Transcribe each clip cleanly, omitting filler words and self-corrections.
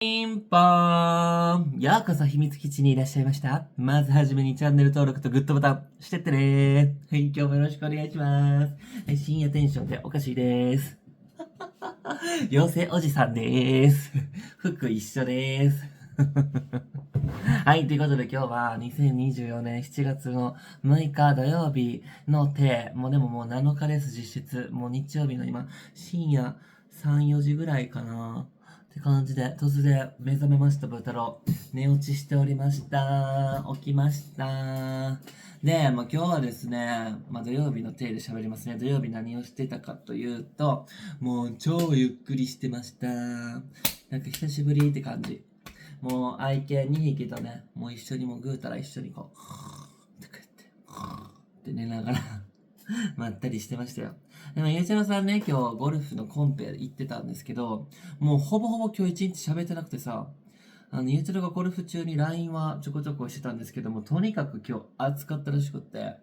ピンポーン。ようこそ秘密基地にいらっしゃいました。まずはじめにチャンネル登録とグッドボタンしてってね。はい、今日もよろしくお願いします。はい、深夜テンションでおかしいです。妖精おじさんです。服一緒です。はい、ということで今日は2024年7月の6日土曜日のもうでももう7日です、実質。もう日曜日の今、深夜3、4時ぐらいかな。って感じで、突然目覚めました、ブー太郎。寝落ちしておりました。起きました。で、今日はですね、土曜日の体で喋りますね。土曜日何をしてたかというと、もう超ゆっくりしてました。なんか久しぶりって感じ。もう愛犬2匹とね、もう一緒にもうぐうたら一緒にこう、ってって寝ながらまったりしてましたよ。でも、ゆうちゃろさんね、今日ゴルフのコンペ行ってたんですけど、もうほぼほぼ今日一日喋ってなくてさ、ゆうちゃろがゴルフ中に LINE はちょこちょこしてたんですけども、とにかく今日暑かったらしくって、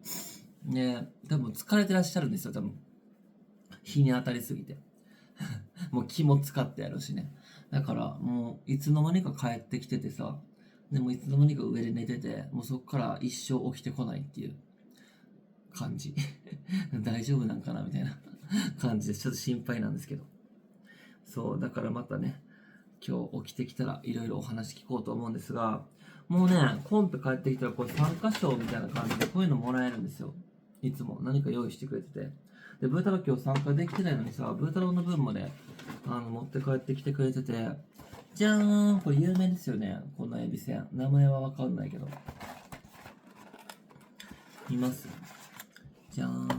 ね、多分疲れてらっしゃるんですよ、多分。日に当たりすぎて。もう気も使ってやるしね。だからもういつの間にか帰ってきててさ、でもいつの間にか上で寝てて、もうそっから一生起きてこないっていう感じ。大丈夫なんかなみたいな感じでちょっと心配なんですけど。そう、だからまたね、今日起きてきたらいろいろお話聞こうと思うんですが、もうね、コンペ帰ってきたらこれ参加賞みたいな感じでこういうのもらえるんですよ。いつも何か用意してくれてて。で、ブー太郎今日参加できてないのにさ、ブー太郎の分まで持って帰ってきてくれてて、じゃーん、これ有名ですよね。このエビせん。名前はわかんないけど。います。じゃーん。ちょっ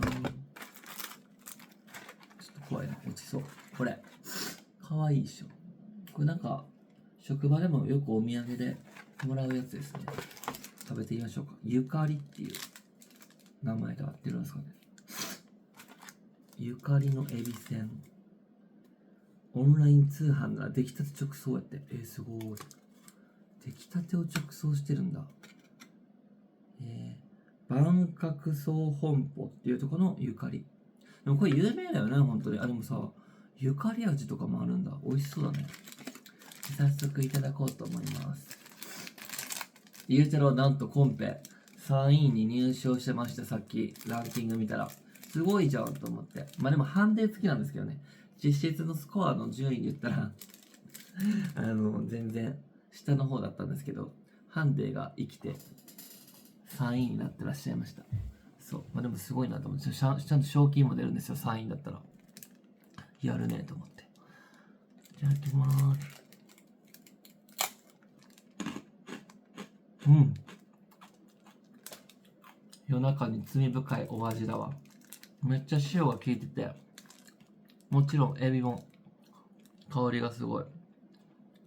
と怖いな。落ちそう。これ。かわいいでしょ。これなんか、職場でもよくお土産でもらうやつですね。食べてみましょうか。ゆかりっていう名前で合ってるんですかね。ゆかりのエビせん。オンライン通販が出来たて直送やって。すごい。出来たてを直送してるんだ。万角総本舗っていうところのゆかり。でもこれ有名だよね、本当に。でもさ、ゆかり味とかもあるんだ。美味しそうだね。早速いただこうと思います。ゆうちゃろなんとコンペ3位に入賞してました、さっきランキング見たら。すごいじゃんと思って。でもハンデ付きなんですけどね。実質のスコアの順位で言ったら全然下の方だったんですけど、ハンデが生きて3位になってらっしゃいました。そう。でもすごいなと思って、ちゃんと賞金も出るんですよ、3位だったら。やるねと思って。いただきまーす。うん。夜中に罪深いお味だわ。めっちゃ塩が効いてて、もちろんエビも香りがすごい。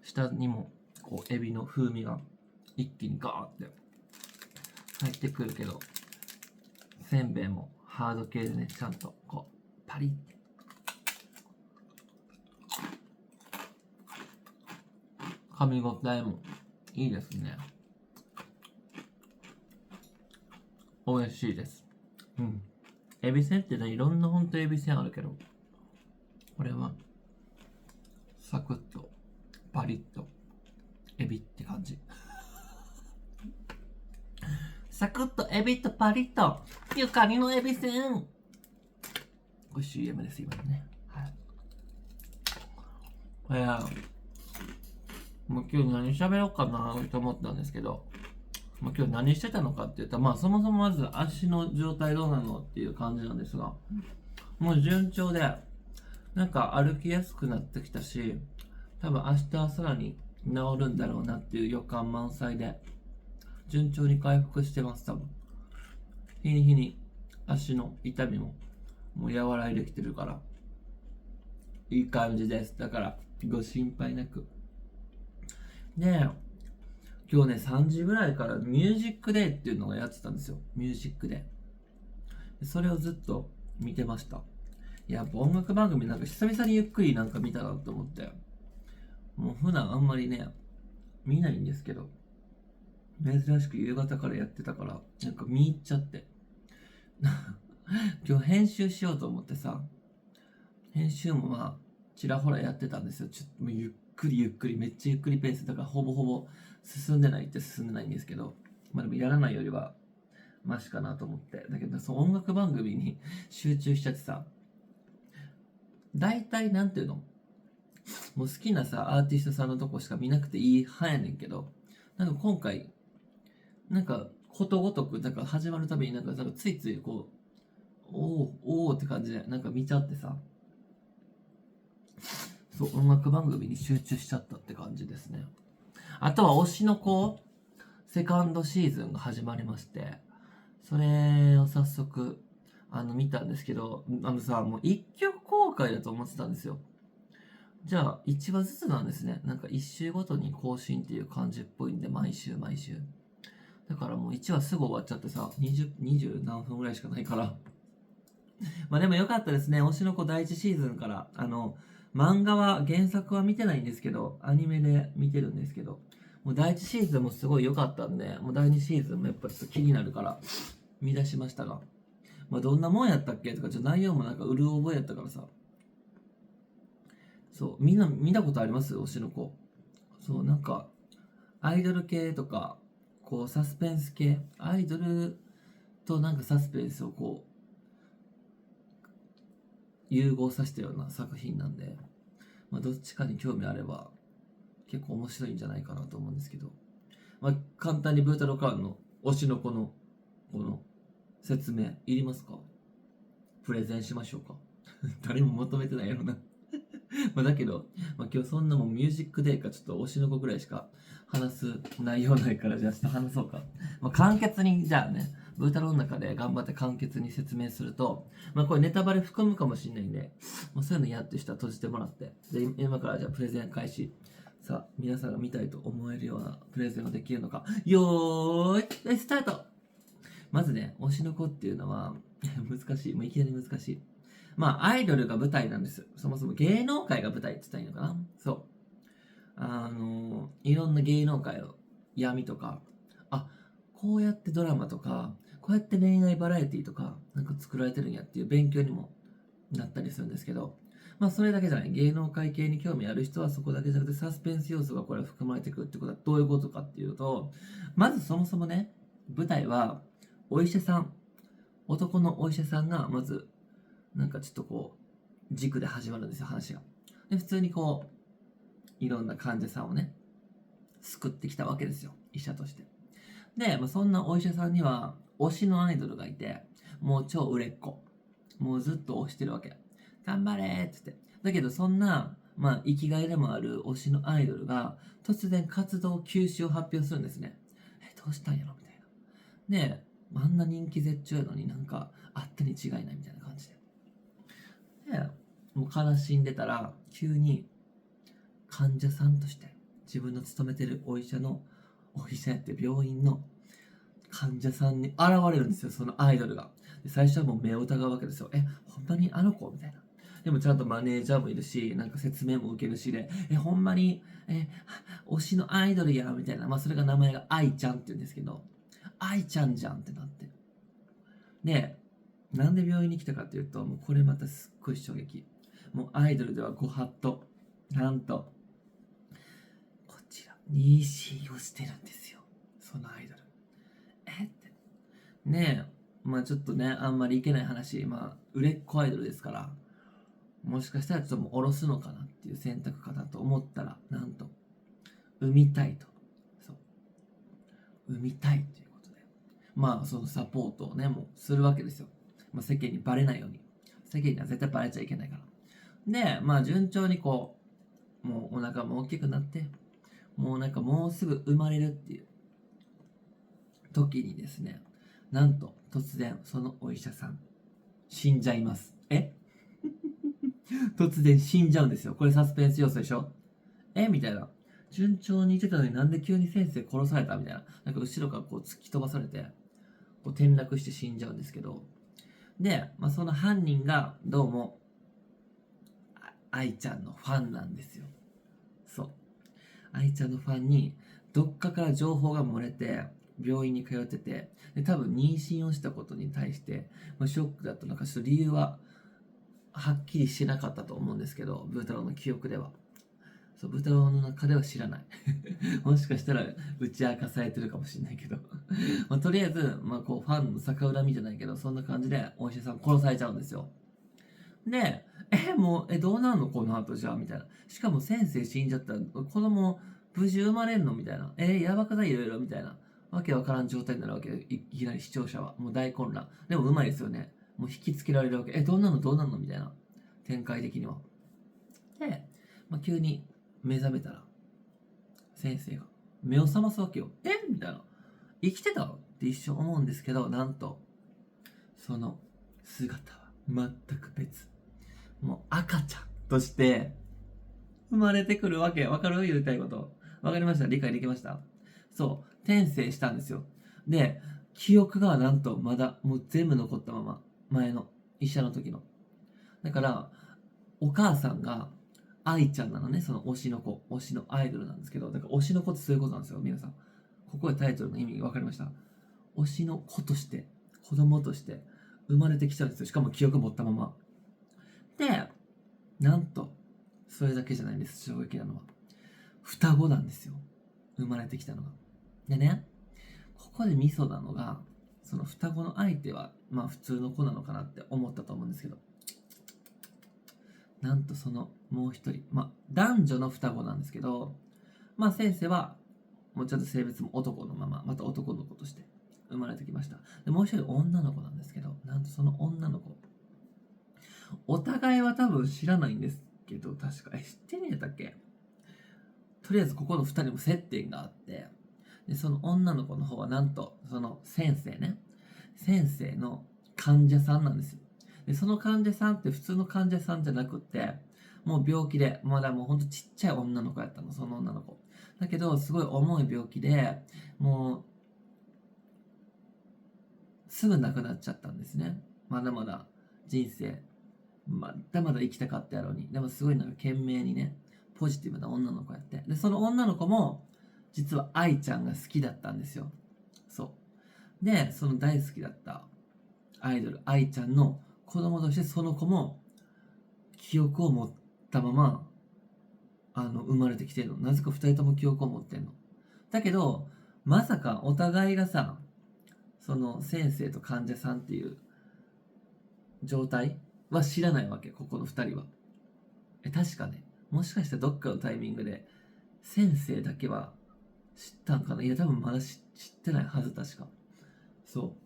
下にもこうエビの風味が一気にガーって入ってくるけど、せんべいもハード系でね、ちゃんとこうパリッて。噛み応えもいいですね。美味しいです。うん。エビせんってね、いろんなほんとエビせんあるけど、これはサクッとパリッとエビって感じ。サクッとエビとパリッとゆかりのエビせん。これ CM です今ね。はい。もう今日何喋ろうかなと思ったんですけど、今日何してたのかって言ったら、そもそもまず足の状態どうなのっていう感じなんですが、もう順調で、なんか歩きやすくなってきたし、多分明日はさらに治るんだろうなっていう予感満載で、順調に回復してます、多分。日に日に足の痛みももう和らいできてるから、いい感じです。だから、ご心配なく。で、今日ね、3時ぐらいからミュージックデーっていうのをやってたんですよ。ミュージックデー。それをずっと見てました。いや、音楽番組なんか久々にゆっくりなんか見たなと思って。もう普段あんまりね、見ないんですけど、珍しく夕方からやってたから、なんか見入っちゃって。今日編集しようと思ってさ、編集もちらほらやってたんですよ。ちょっともうゆっくりゆっくり、めっちゃゆっくりペースだからほぼほぼ進んでないって進んでないんですけど、まあでもやらないよりはマシかなと思って。だけど、その音楽番組に集中しちゃってさ、大体なんていうの、もう好きなさ、アーティストさんのとこしか見なくていい派やねんけど、なんか今回、なんかことごとく、なんか始まるたびになんかついついこう、おーって感じで、なんか見ちゃってさ、そう、音楽番組に集中しちゃったって感じですね。あとは推しの子、セカンドシーズンが始まりまして、それを早速、見たんですけど、さ、もう一曲公開だと思ってたんですよ。じゃあ、1話ずつなんですね。なんか1週ごとに更新っていう感じっぽいんで、毎週毎週。だからもう1話すぐ終わっちゃってさ、20何分ぐらいしかないから。まあでもよかったですね。推しの子第1シーズンから、漫画は、原作は見てないんですけど、アニメで見てるんですけど、もう第1シーズンもすごい良かったんで、もう第2シーズンもやっぱちょっと気になるから、見出しましたが。まあどんなもんやったっけとか、ちょっと内容もなんかうる覚えやったからさ。そう、みんな見たことあります推しの子。そう、なんか、アイドル系とか、こう、サスペンス系、アイドルとなんかサスペンスをこう、融合させたような作品なんで、まあ、どっちかに興味あれば、結構面白いんじゃないかなと思うんですけど、まあ、簡単にブータロカーンの推しの子の、この、説明、いりますか？プレゼンしましょうか？誰も求めてないやろな。まあだけど、まあ、今日そんなもんミュージックデーかちょっと推しの子ぐらいしか話す内容ないから、じゃあちょっと話そうか。まあ、簡潔に、じゃあね、ブータロの中で頑張って簡潔に説明すると、まあこれネタバレ含むかもしれないんで、まあ、そういうのやってる人は閉じてもらって、で、今からじゃあプレゼン開始。さあ、皆さんが見たいと思えるようなプレゼンができるのか。よーい、スタート。まずね、推しの子っていうのは、難しい。もういきなり難しい。まあ、アイドルが舞台なんです。そもそも芸能界が舞台って言ったらいいのかな。そう。いろんな芸能界の闇とか、あ、こうやってドラマとか、こうやって恋愛バラエティとか、なんか作られてるんやっていう勉強にもなったりするんですけど、まあそれだけじゃない。芸能界系に興味ある人はそこだけじゃなくてサスペンス要素がこれ含まれてくるってことはどういうことかっていうと、まずそもそもね、舞台はお医者さん、男のお医者さんがまずなんかちょっとこう軸で始まるんですよ、話が。で、普通にこういろんな患者さんをね救ってきたわけですよ、医者として。で、まあ、そんなお医者さんには推しのアイドルがいて、もう超売れっ子、もうずっと推してるわけ。頑張れーって言って。だけどそんなまあ生きがいでもある推しのアイドルが突然活動休止を発表するんですね。どうしたんやろみたいな。で、あんな人気絶頂やのになんかあったに違いないみたいな感じで。で、もう悲しんでたら急に患者さんとして自分の勤めてるお医者やって病院の患者さんに現れるんですよ、そのアイドルが。で最初はもう目を疑うわけですよ。ほんまにあの子みたいな。でもちゃんとマネージャーもいるし、なんか説明も受けるしで、ほんまに、推しのアイドルや、みたいな。まあそれが名前が愛ちゃんって言うんですけど、愛ちゃんじゃんってなって。で、なんで病院に来たかっていうと、もうこれまたすっごい衝撃。もうアイドルではご法度。なんと、こちら、妊娠をしてるんですよ。そのアイドル。って。ねえ、まあちょっとね、あんまりいけない話、まあ、売れっ子アイドルですから、もしかしたらちょっともう下ろすのかなっていう選択かなと思ったら、なんと、産みたいと。そう。産みたいということで。まあ、そのサポートをね、もうするわけですよ。まあ、世間にバレないように。世間には絶対バレちゃいけないから。で、まあ、順調にこう、もうお腹も大きくなって、もうなんかもうすぐ生まれるっていう時にですね、なんと突然そのお医者さん、死んじゃいます。突然死んじゃうんですよ。これサスペンス要素でしょ？みたいな。順調にいってたのになんで急に先生殺されたみたいな。なんか後ろからこう突き飛ばされて、こう転落して死んじゃうんですけど。で、まあ、その犯人がどうも、愛ちゃんのファンなんですよ。そう。愛ちゃんのファンに、どっかから情報が漏れて、病院に通ってて、で多分妊娠をしたことに対して、まあ、ショックだったのか、ちょっと理由ははっきりしなかったと思うんですけど、ブー太郎の記憶では。そう、豚の中では知らない。もしかしたら打ち明かされてるかもしれないけど。まあ、とりあえず、まあ、こう、ファンの逆恨みじゃないけど、そんな感じでお医者さん殺されちゃうんですよ。で、もう、どうなんのこの後じゃあみたいな。しかも先生死んじゃったら、子供無事生まれんのみたいな。やばくないいろいろみたいな。わけわからん状態になるわけで、いきなり視聴者は。もう大混乱。でもうまいですよね。もう引きつけられるわけ。どうなんのどうなんのみたいな。展開的には。で、まあ、急に目覚めたら、先生が目を覚ますわけよ。みたいな。生きてたって一瞬思うんですけど、なんと、その姿は全く別。もう赤ちゃんとして生まれてくるわけ。わかる言いたいこと。わかりました？理解できました？そう。転生したんですよ。で、記憶がなんとまだもう全部残ったまま。前の医者の時の。だから、お母さんが愛ちゃんなのね。その推しの子。推しのアイドルなんですけど。だから推しの子ってそういうことなんですよ。皆さん。ここでタイトルの意味わかりました？推しの子として、子供として生まれてきちゃうんですよ。しかも記憶持ったまま。で、なんと、それだけじゃないんです。衝撃なのは。双子なんですよ。生まれてきたのが。でね、ここでミソなのが、その双子の相手は、まあ普通の子なのかなって思ったと思うんですけど、なんとそのもう一人、まあ男女の双子なんですけど、まあ先生は、もうちょっと性別も男のまま、また男の子として生まれてきました。で、もう一人女の子なんですけど、なんとその女の子、お互いは多分知らないんですけど、確か、知ってるんやったっけ？とりあえずここの2人も接点があって、でその女の子の方はなんとその先生ね、先生の患者さんなんですよ。でその患者さんって普通の患者さんじゃなくって、もう病気でまだもうほんとちっちゃい女の子やったの、その女の子だけどすごい重い病気で、もうすぐ亡くなっちゃったんですね。まだまだ人生まだまだ生きたかったやろうに。でもすごいなんか懸命にね、ポジティブな女の子やって。で、その女の子も、実は愛ちゃんが好きだったんですよ。そう。で、その大好きだったアイドル、愛ちゃんの子供としてその子も記憶を持ったまま、生まれてきてるの。なぜか二人とも記憶を持ってんの。だけど、まさかお互いがさ、その先生と患者さんっていう状態は知らないわけ、ここの二人は。確かね、もしかしたらどっかのタイミングで、先生だけは知ったんかな。いや、多分まだ知ってないはず、確か。そ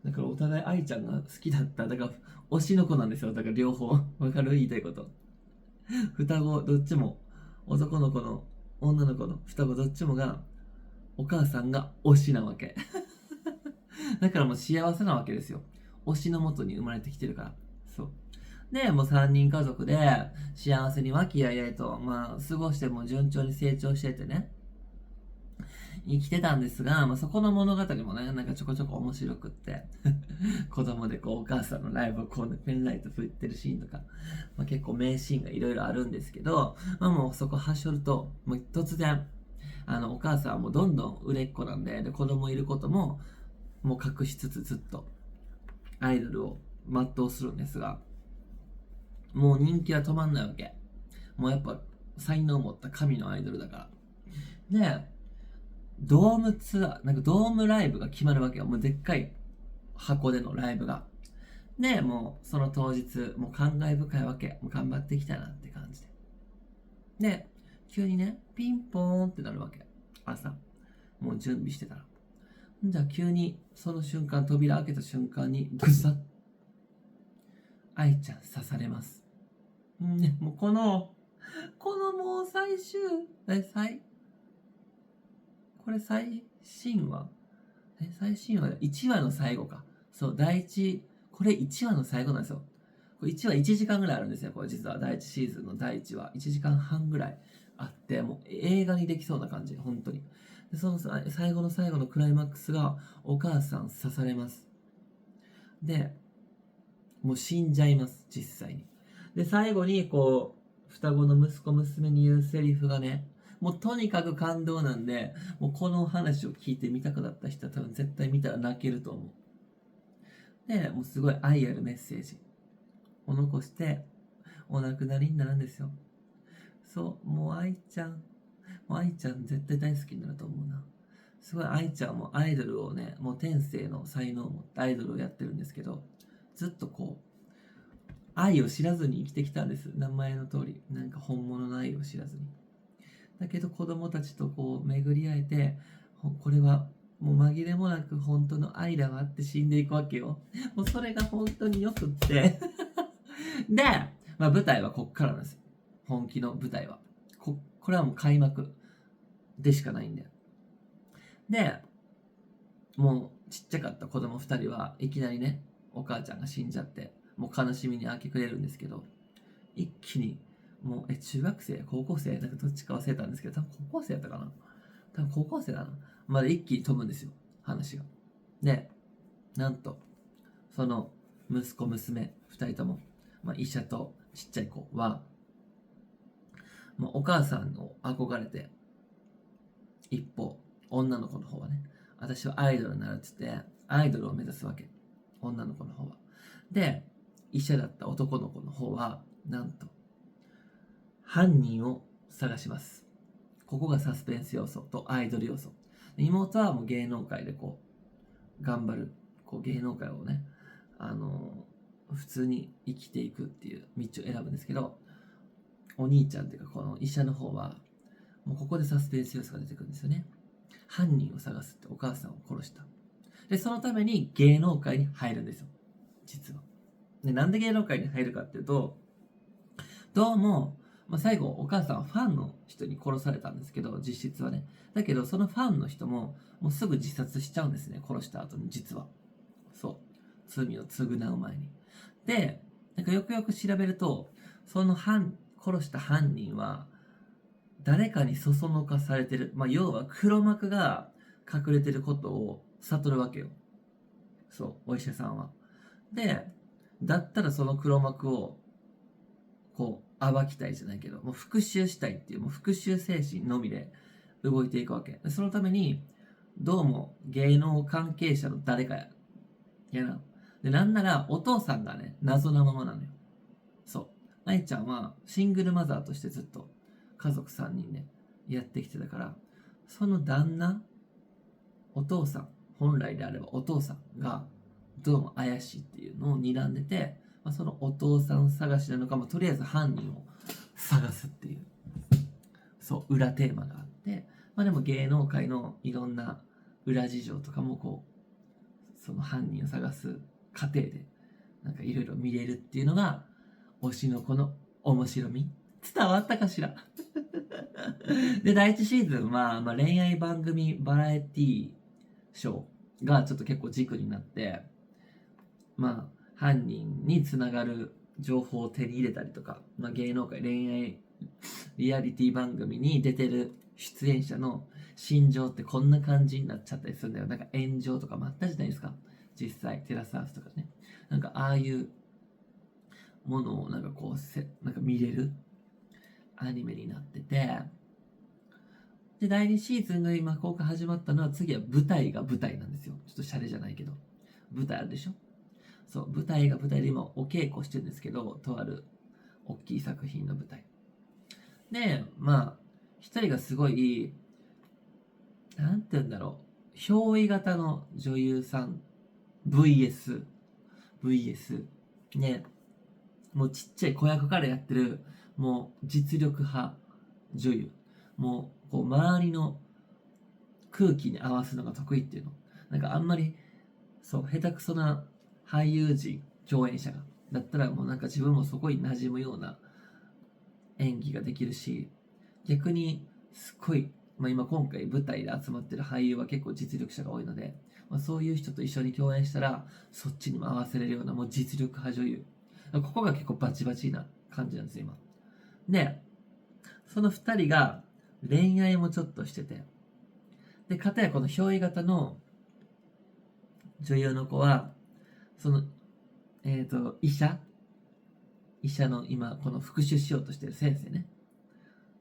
う。だからお互い愛ちゃんが好きだった。だから、推しの子なんですよ。だから両方。わかる？言いたいこと。双子、どっちも、男の子の、女の子の双子どっちもが、お母さんが推しなわけ。だからもう幸せなわけですよ。推しのもとに生まれてきてるから。そう。で、もう3人家族で幸せに和気あいあいと、まあ、過ごしても順調に成長しててね、生きてたんですが、まあ、そこの物語もね、なんかちょこちょこ面白くって子供でこうお母さんのライブをこうね、ペンライト振ってるシーンとか、まあ、結構名シーンがいろいろあるんですけど、まあもうそこはしょると、もう突然、お母さんはもうどんどん売れっ子なんで、子供いることも、もう隠しつつずっとアイドルを全うするんですが、もう人気は止まんないわけ。もうやっぱ才能を持った神のアイドルだから。で、ドームツアー、なんかドームライブが決まるわけよ。もうでっかい箱でのライブが。で、もうその当日、もう感慨深いわけ。もう頑張ってきたなって感じで。で、急にね、ピンポーンってなるわけ。朝。もう準備してたら。じゃあ急に、その瞬間、扉開けた瞬間に、ぐさっ、愛ちゃん刺されます。ね、もうこのもう最終、これ最新話最新話1話の最後か。そう、これ1話の最後なんですよ。これ1話1時間ぐらいあるんですよ。これ実は第1シーズンの第1話。1時間半ぐらいあって、もう映画にできそうな感じ。本当に。で、その最後の最後のクライマックスが、お母さん刺されます。で、もう死んじゃいます。実際に。で、最後に、こう、双子の息子娘に言うセリフがね、もうとにかく感動なんで、もうこの話を聞いてみたくなった人は多分絶対見たら泣けると思う。で、もうすごい愛あるメッセージを残して、お亡くなりになるんですよ。そう、もう愛ちゃん絶対大好きになると思うな。すごい愛ちゃんもアイドルをね、もう天性の才能を持ってアイドルをやってるんですけど、ずっとこう、愛を知らずに生きてきたんです。名前の通り。なんか本物の愛を知らずに。だけど子供たちとこう巡り会えて、これはもう紛れもなく本当の愛だわって死んでいくわけよ。もうそれが本当によくって。で、まあ舞台はこっからなんですよ。本気の舞台は。これはもう開幕でしかないんだよ。で、もうちっちゃかった子供2人はいきなりね、お母ちゃんが死んじゃって、もう悲しみに明け暮れるんですけど、一気に、もう、中学生高校生なんかどっちか忘れたんですけど、多分高校生やったかな多分高校生だな。まで一気に飛ぶんですよ、話が。で、なんと、その息子娘2人とも、まあ、医者とちっちゃい子は、もうお母さんを憧れて、一方、女の子の方はね、私はアイドルになるって言って、アイドルを目指すわけ。女の子の方は。で、医者だった男の子の方は、なんと、犯人を探します。ここがサスペンス要素とアイドル要素。妹はもう芸能界でこう、頑張る。こう芸能界をね、普通に生きていくっていう道を選ぶんですけど、お兄ちゃんっていうかこの医者の方は、もうここでサスペンス要素が出てくるんですよね。犯人を探すってお母さんを殺した。で、そのために芸能界に入るんですよ。実は。で、なんで芸能界に入るかっていうと、どうも、まあ、最後お母さんはファンの人に殺されたんですけど、実質はね。だけど、そのファンの人も、もうすぐ自殺しちゃうんですね。殺した後に、実は。そう。罪を償う前に。で、なんかよくよく調べると、その殺した犯人は、誰かにそそのかされてる。まあ、要は黒幕が隠れてることを悟るわけよ。そう、お医者さんは。で、だったらその黒幕を、こう、暴きたいじゃないけど、もう復讐したいっていう、もう復讐精神のみで動いていくわけ。そのために、どうも芸能関係者の誰かやな。で、なんならお父さんがね、謎なままなのよ。そう。愛ちゃんはシングルマザーとしてずっと家族3人でやってきてたから、その旦那、お父さん、本来であればお父さんがどうも怪しいっていうのを睨んでて、まあ、そのお父さん探しなのかも、とりあえず犯人を探すっていう、そう、裏テーマがあって、まあでも芸能界のいろんな裏事情とかもこう、その犯人を探す過程で、なんかいろいろ見れるっていうのが、推しの子の面白み。伝わったかしらで、第一シーズンは、まあ、恋愛番組バラエティショーがちょっと結構軸になって、まあ、犯人につながる情報を手に入れたりとか、まあ、芸能界恋愛リアリティ番組に出てる出演者の心情ってこんな感じになっちゃったりするんだよ。なんか炎上とかもあったじゃないですか。実際、テラスハウスとかね。なんかああいうものをなんかこうなんか見れるアニメになってて、で、第2シーズンが今公開始まったのは、次は舞台が舞台なんですよ。ちょっとシャレじゃないけど。舞台あるでしょ。そう、舞台が舞台で今お稽古してるんですけど、とある大きい作品の舞台。で、まあ、一人がすごい、なんて言うんだろう、憑依型の女優さん、VS、ね、もうちっちゃい子役からやってる、もう実力派女優。もう、こう、周りの空気に合わすのが得意っていうの。なんかあんまり、そう、下手くそな俳優陣、共演者が。だったらもうなんか自分もそこに馴染むような演技ができるし、逆にすっごい、まあ、今回舞台で集まってる俳優は結構実力者が多いので、まあ、そういう人と一緒に共演したらそっちにも合わせれるようなもう実力派女優、ここが結構バチバチな感じなんですよ今で。その2人が恋愛もちょっとしてて、で片やこの憑依型の女優の子はその医者の今この復讐しようとしてる先生ね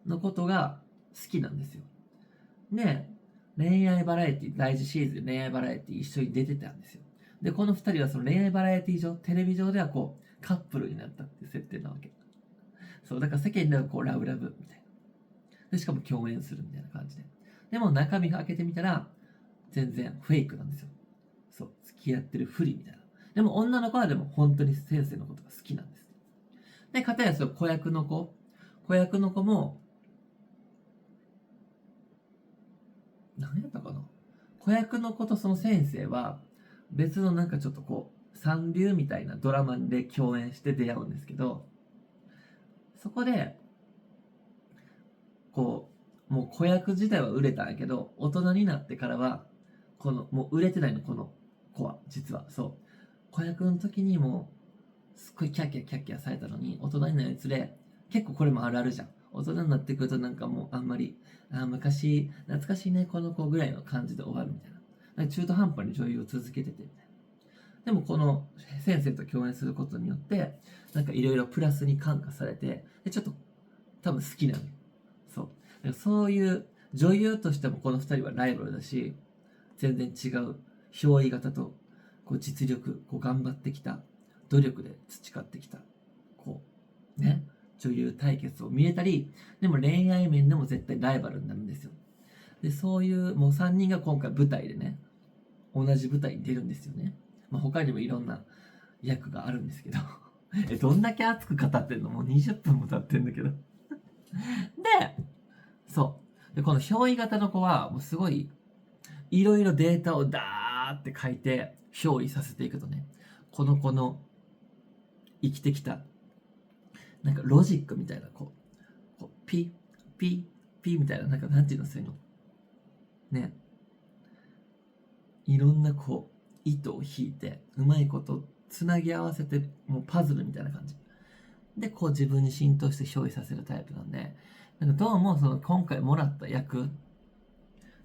のことが好きなんですよ。で、恋愛バラエティ、第一シーズン恋愛バラエティ一緒に出てたんですよ。で、この二人はその恋愛バラエティ上、テレビ上ではこう、カップルになったっていう設定なわけ。そう、だから世間ではこう、ラブラブみたいな。で、しかも共演するみたいな感じで。でも中身が開けてみたら、全然フェイクなんですよ。そう、付き合ってるふりみたいな。でも女の子はでも本当に先生のことが好きなんです。で、かたやその子役の子も、何やったかな、子役の子とその先生は別のなんかちょっとこう三流みたいなドラマで共演して出会うんですけど、そこでこうもう子役自体は売れたんやけど、大人になってからはこのもう売れてないの、この子は実はそう子役の時にもすっごいキャッキャキャッキャされたのに、大人になるにつれ結構これもあるあるじゃん。大人になってくるとなんかもうあんまり昔懐かしいねこの子ぐらいの感じで終わるみたいな。なんか中途半端に女優を続けててみたいな。でもこの先生と共演することによってなんかいろいろプラスに感化されて、でちょっと多分好きなのよ。そういう女優としてもこの2人はライバルだし、全然違う憑依型とこう実力、こう頑張ってきた努力で培ってきたこうね女優対決を見れたり、でも恋愛面でも絶対ライバルになるんですよ。でそういうもう3人が今回舞台でね、同じ舞台に出るんですよね。他にもいろんな役があるんですけどどんだけ熱く語ってんの、もう20分も経ってんだけどで、そうでこの憑依型の子はもうすごいいろいろデータをダーって書いて憑依させていくとね、この子の生きてきたなんかロジックみたいなこうピッピッピッみたいな、なんかなんていうのそういうのね、いろんなこう糸を引いてうまいことつなぎ合わせて、もうパズルみたいな感じでこう自分に浸透して憑依させるタイプなんで、なんかどうもその今回もらった役っ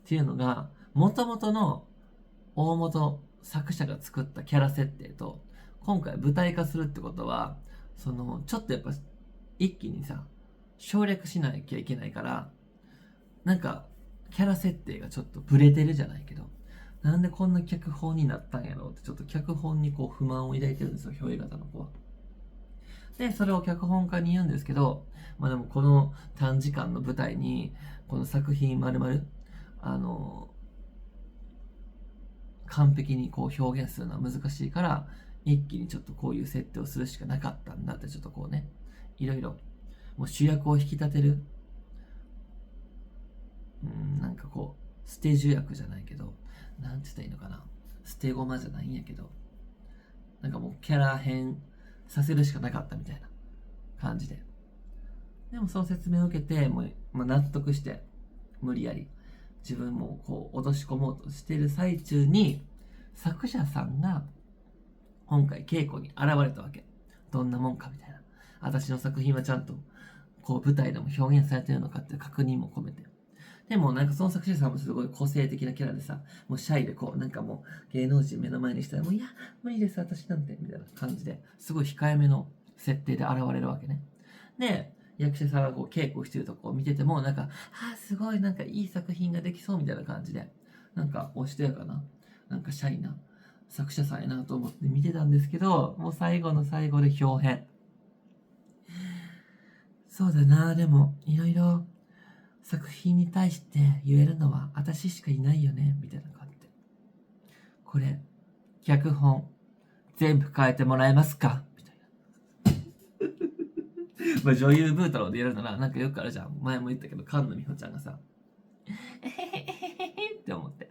ていうのが元々の大元作者が作ったキャラ設定と今回舞台化するってことは、そのちょっとやっぱ一気にさ省略しなきゃいけないから、なんかキャラ設定がちょっとブレてるじゃないけど、なんでこんな脚本になったんやろうってちょっと脚本にこう不満を抱いてるんですよ、憑依型の子は。でそれを脚本家に言うんですけど、でもこの短時間の舞台にこの作品まるまる完璧にこう表現するのは難しいから、一気にちょっとこういう設定をするしかなかったんだって、ちょっとこうね、いろいろもう主役を引き立てる、なんかこう捨て主役じゃないけど、なんて言ったらいいのかな、捨て駒じゃないんやけど、なんかもうキャラ変させるしかなかったみたいな感じで、でもその説明を受けてもう、納得して無理やり自分もこう脅し込もうとしている最中に、作者さんが今回稽古に現れたわけ。どんなもんかみたいな、私の作品はちゃんとこう舞台でも表現されてるのかっていう確認も込めて。でもなんかその作者さんもすごい個性的なキャラでさ、もうシャイでこうなんかもう芸能人目の前にしたらもういや無理です私なんてみたいな感じで、すごい控えめの設定で現れるわけね。で役者さんがこう稽古してるとこを見ててもなんかすごいなんかいい作品ができそうみたいな感じで、なんかおしとやかな、なんかシャイな作者さんやなと思って見てたんですけど、もう最後の最後で表変。そうだな、でもいろいろ作品に対して言えるのは私しかいないよねみたいな感じで、これ脚本全部変えてもらえますかみたいな女優ブー太郎でやるならなんかよくあるじゃん、前も言ったけど菅野美穂ちゃんがさえへへへへって思って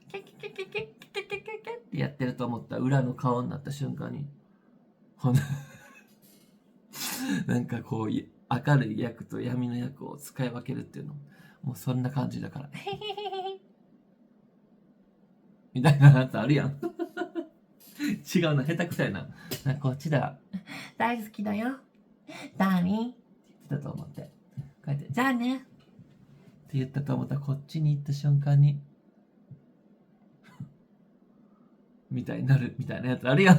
キャキャキャキャキャキャキャキャキャってやってると思ったら裏の顔になった瞬間になんかこう明るい役と闇の役を使い分けるっていうのもうそんな感じだからみたいなやつあるやん違うな、下手くそやな。こっちだ。大好きだよ。ダーリンって言ってたと思って。こうやって、じゃあねって言ったと思ったら、こっちに行った瞬間に、みたいになるみたいなやつあるやん。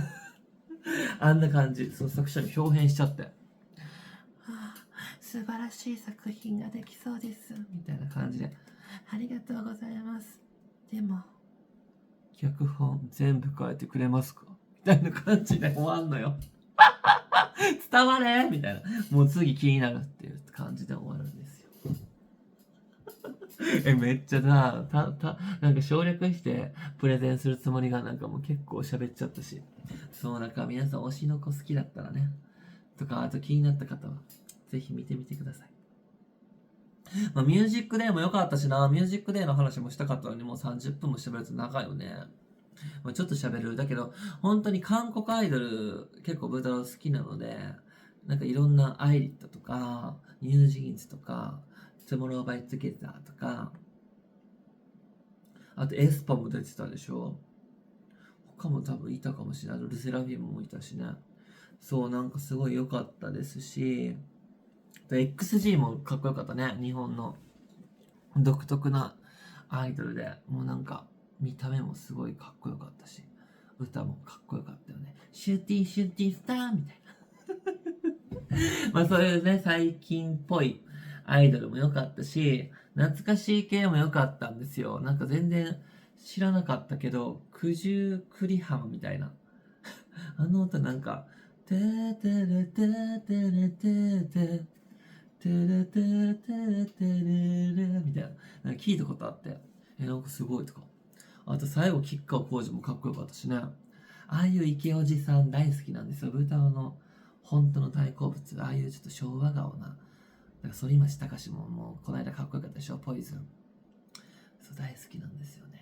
あんな感じ。その作者に表変しちゃって。素晴らしい作品ができそうです。みたいな感じで。ありがとうございます。でも、脚本全部変えてくれますかみたいな感じで終わんのよ伝われみたいな、もう次気になるっていう感じで終わるんですよ。めっちゃな、なんか省略してプレゼンするつもりがなんかもう結構喋っちゃったし。そう、なんか皆さん推しの子好きだったらね、とか、あと気になった方は、ぜひ見てみてください。まあ、ミュージックデーも良かったしな、ミュージックデーの話もしたかったのに、もう30分も喋ると長いよね。まあ、ちょっと喋る。だけど、本当に韓国アイドル結構ブータロー好きなので、なんかいろんなアイリットとか、ニュージーンズとか、トゥモローバイトゥゲザーとか、あとエスパも出てたでしょ。他も多分いたかもしれない。ルセラフィムもいたしね。そう、なんかすごい良かったですし、XG もかっこよかったね。日本の独特なアイドルで、もうなんか見た目もすごいかっこよかったし、歌もかっこよかったよね。シューティーシューティースターみたいな。まあそういうね、最近っぽいアイドルも良かったし、懐かしい系も良かったんですよ。なんか全然知らなかったけど、九十九里浜みたいな。あの歌なんか、てーてれてーてれてーてーてれてれてれてれれみたいな。なんか聞いたことあって、なんかすごいとか。あと最後、吉川晃司もかっこよかったしね。ああいう池おじさん大好きなんですよ。ブータオの本当の大好物。ああいうちょっと昭和顔な。だから反町隆史ももうこの間かっこよかったでしょ。ポイズン。そう大好きなんですよね。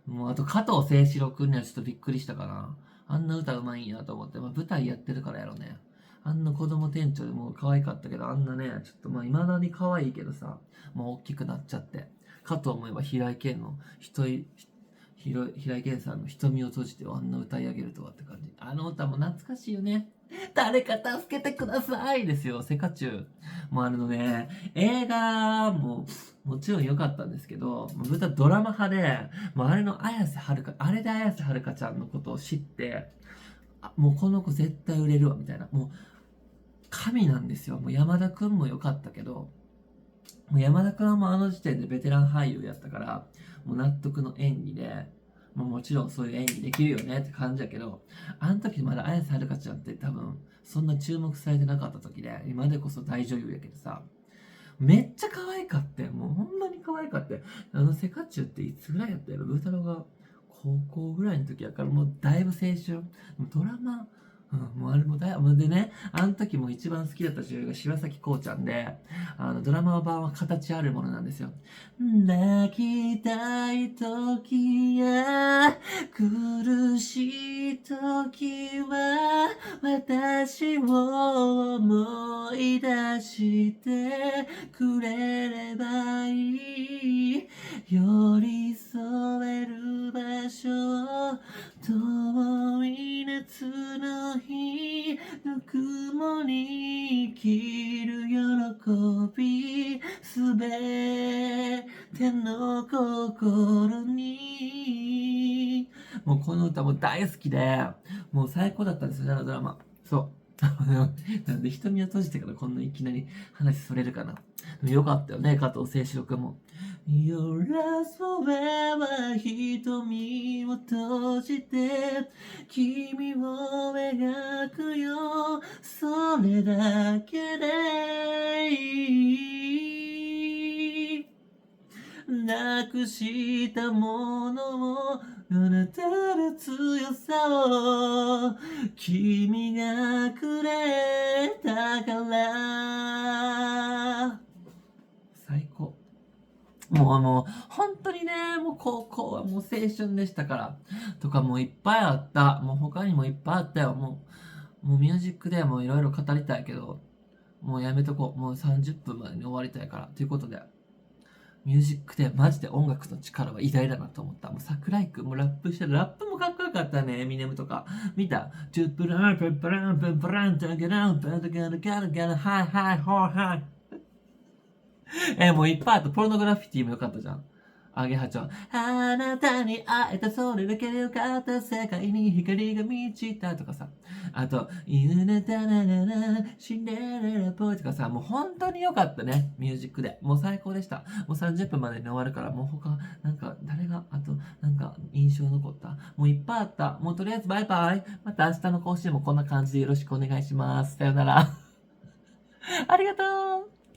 もうあと加藤清史郎くんにはちょっとびっくりしたかな。あんな歌うまいんやと思って。まあ舞台やってるからやろね。あんな子供店長でもう可愛かったけど、あんなね、ちょっとまあ未だに可愛いけどさ、もう大きくなっちゃって。かと思えば平井堅の平井堅さんの瞳を閉じてあんな歌い上げるとはって感じ。あの歌も懐かしいよね。誰か助けてくださいですよ、セカチュウ。もうね、映画ももちろん良かったんですけど、僕はドラマ派で、もうあれの綾瀬はるか、あれで綾瀬はるかちゃんのことを知って、もうこの子絶対売れるわ、みたいな。もう神なんですよ。もう山田くんも良かったけど、もう山田くんはもうあの時点でベテラン俳優やったから、もう納得の演技で、もちろんそういう演技できるよねって感じだけど、あの時まだ綾瀬はるかちゃんって多分、そんな注目されてなかった時で、今でこそ大女優やけどさ、めっちゃ可愛かって、もうほんまに可愛かって。セカチュウっていつぐらいやったやろ。ブー太郎が高校ぐらいの時やから、もうだいぶ青春。ドラマ、もうあれもでね、あの時も一番好きだった女優が柴咲コウちゃんで、ドラマ版は形あるものなんですよ。泣きたい時や、苦しい時は、私を思い出してくれればいい。寄り添える場所、遠い夏の日、ぬくもり生きる喜び、すべての心に。もうこの歌も大好きで、もう最高だったんですよね、あのドラマ。そう。なんで瞳を閉じてからこんないきなり話それるかな。でもよかったよね、加藤清史郎くんも。Your last forever 瞳を閉じて君を描くよそれだけでいいなくしたものをあなたの強さを君がくれたから最高もう、本当にね、もう高校はもう青春でしたから。とかもういっぱいあった。もう他にもいっぱいあったよ。もうミュージックでもいろいろ語りたいけど、もうやめとこう。もう30分までに終わりたいから。ということで、ミュージックでマジで音楽の力は偉大だなと思った。もう桜井くんもラップしてる。ラップもかっこよかったね。エミネムとか。見たチュップランプンプランプンプランタゲランプンタゲラガラガラハイハイホーハイ。もういっぱいあった。ポルノグラフィティもよかったじゃん。アゲハチョウ。あなたに会えた、それだけでよかった、世界に光が満ちたとかさ。あと、犬ネタならら、シンデレラボーイとかさ、もう本当によかったね。ミュージックで。もう最高でした。もう30分までに終わるから、もう他、なんか、誰が、あと、なんか、印象残った。もういっぱいあった。もうとりあえずバイバイ。また明日の更新もこんな感じでよろしくお願いします。さよなら。ありがとう